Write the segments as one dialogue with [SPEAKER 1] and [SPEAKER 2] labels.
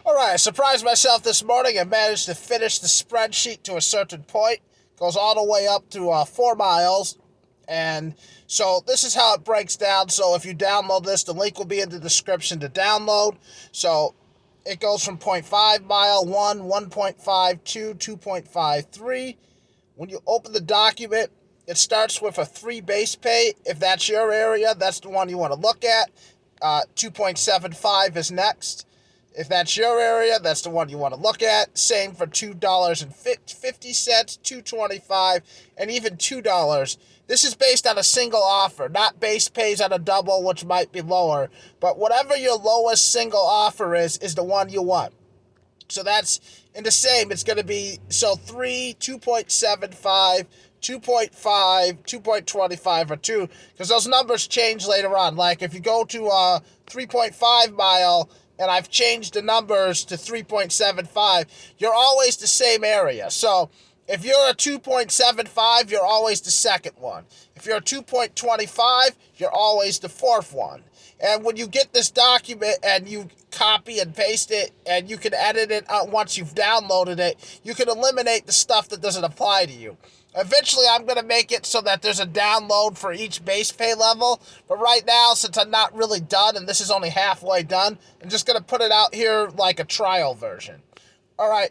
[SPEAKER 1] All right, I surprised myself this morning and managed to finish the spreadsheet to a certain point. Goes all the way up to 4 miles. And so this is how it breaks down. So if you download this, the link will be in the description to download. So it goes from 0.5 mile 1, 1.52, 2.53. When you open the document, it starts with a 3 base pay. If that's your area, that's the one you want to look at. 2.75 is next. If that's your area, that's the one you want to look at. Same for $2.50, $2.25, and even $2. This is based on a single offer, not base pays on a double, which might be lower. But whatever your lowest single offer is the one you want. So that's in the same. It's going to be, so 3, 2.75, 2.5, 2.25, or 2, because those numbers change later on. Like if you go to 3.5 mile, and I've changed the numbers to 3.75, you're always the same area. So if you're a 2.75, you're always the second one. If you're a 2.25, you're always the fourth one. And when you get this document and you copy and paste it, and you can edit it once you've downloaded it, you can eliminate the stuff that doesn't apply to you. Eventually, I'm going to make it so that there's a download for each base pay level. But right now, since I'm not really done, and this is only halfway done, I'm just going to put it out here like a trial version. All right.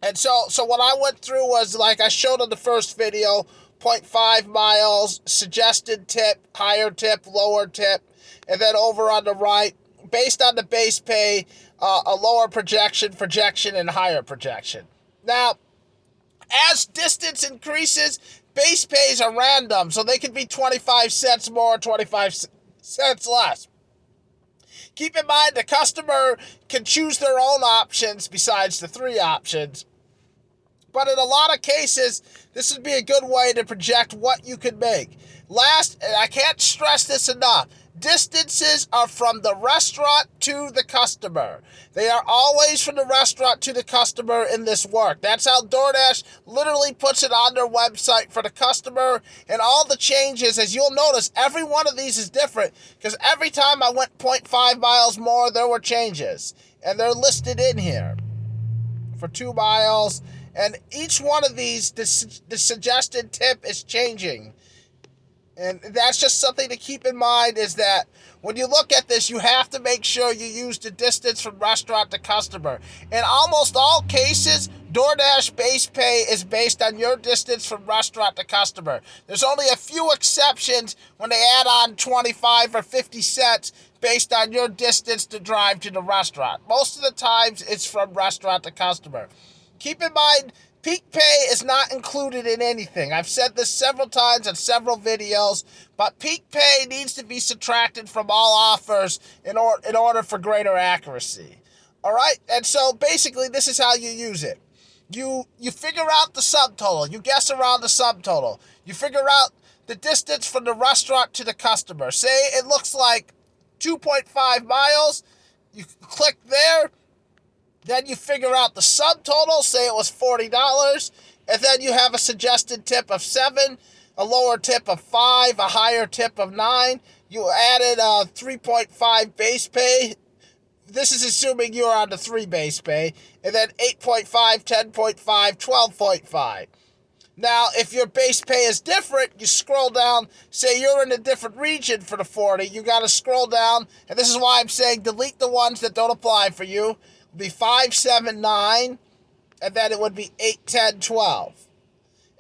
[SPEAKER 1] And so what I went through was, like I showed in the first video, 0.5 miles, suggested tip, higher tip, lower tip. And then over on the right, based on the base pay, a lower projection, and higher projection. Now, as distance increases, base pays are random, so they could be 25 cents more, 25 cents less. Keep in mind, the customer can choose their own options besides the 3 options. But in a lot of cases, this would be a good way to project what you could make. Last, and I can't stress this enough, distances are from the restaurant to the customer. They are always from the restaurant to the customer in this work. That's how DoorDash literally puts it on their website for the customer. And all the changes, as you'll notice, every one of these is different, because every time I went 0.5 miles more, there were changes. And they're listed in here for 2 miles. And each one of these, the suggested tip is changing. And that's just something to keep in mind, is that when you look at this, you have to make sure you use the distance from restaurant to customer. In almost all cases, DoorDash base pay is based on your distance from restaurant to customer. There's only a few exceptions when they add on 25 or 50 cents based on your distance to drive to the restaurant. Most of the times, it's from restaurant to customer. Keep in mind, peak pay is not included in anything. I've said this several times in several videos, but peak pay needs to be subtracted from all offers in order for greater accuracy. All right? And so basically, this is how you use it. You figure out the subtotal. You guess around the subtotal. You figure out the distance from the restaurant to the customer. Say it looks like 2.5 miles. You click there. Then you figure out the subtotal, say it was $40, and then you have a suggested tip of 7, a lower tip of 5, a higher tip of 9. You added a 3.5 base pay. This is assuming you're on the 3 base pay, and then 8.5, 10.5, 12.5. Now, if your base pay is different, you scroll down. Say you're in a different region for the 40. You got to scroll down, and this is why I'm saying delete the ones that don't apply for you. Be 5, 7, 9, and then it would be 8, 10, 12.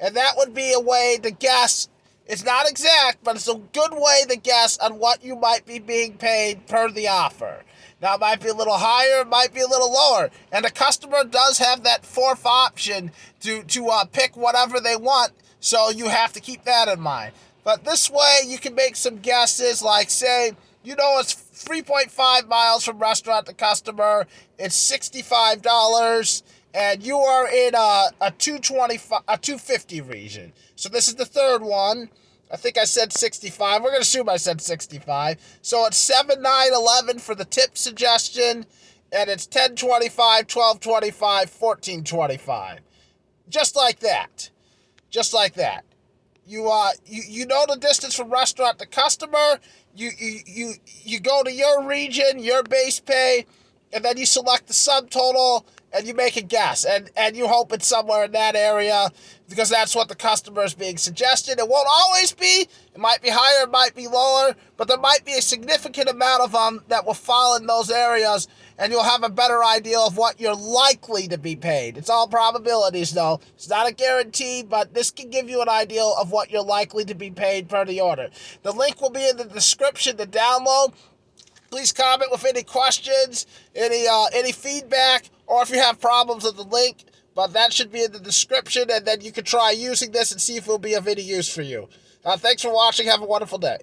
[SPEAKER 1] And that would be a way to guess. It's not exact, but it's a good way to guess on what you might be being paid per the offer. Now, it might be a little higher, it might be a little lower. And the customer does have that 4th option to pick whatever they want, so you have to keep that in mind. But this way, you can make some guesses, like, say, you know, it's 3.5 miles from restaurant to customer. It's $65, and you are in a 250 region. So this is the third one. I think I said 65. We're going to assume I said 65. So it's 7, 9, 11 for the tip suggestion, and it's 10.25, 12.25, 14.25. Just like that. Just like that. You know the distance from restaurant to customer. You go to your region, your base pay, and then you select the subtotal, and you make a guess, and you hope it's somewhere in that area, because that's what the customer is being suggested. It won't always be. It might be higher, it might be lower, but there might be a significant amount of them that will fall in those areas, and you'll have a better idea of what you're likely to be paid. It's all probabilities, though. It's not a guarantee, but this can give you an idea of what you're likely to be paid per the order. The link will be in the description to download. Please comment with any questions, any feedback, or if you have problems with the link. But that should be in the description, and then you can try using this and see if it will be of any use for you. Thanks for watching. Have a wonderful day.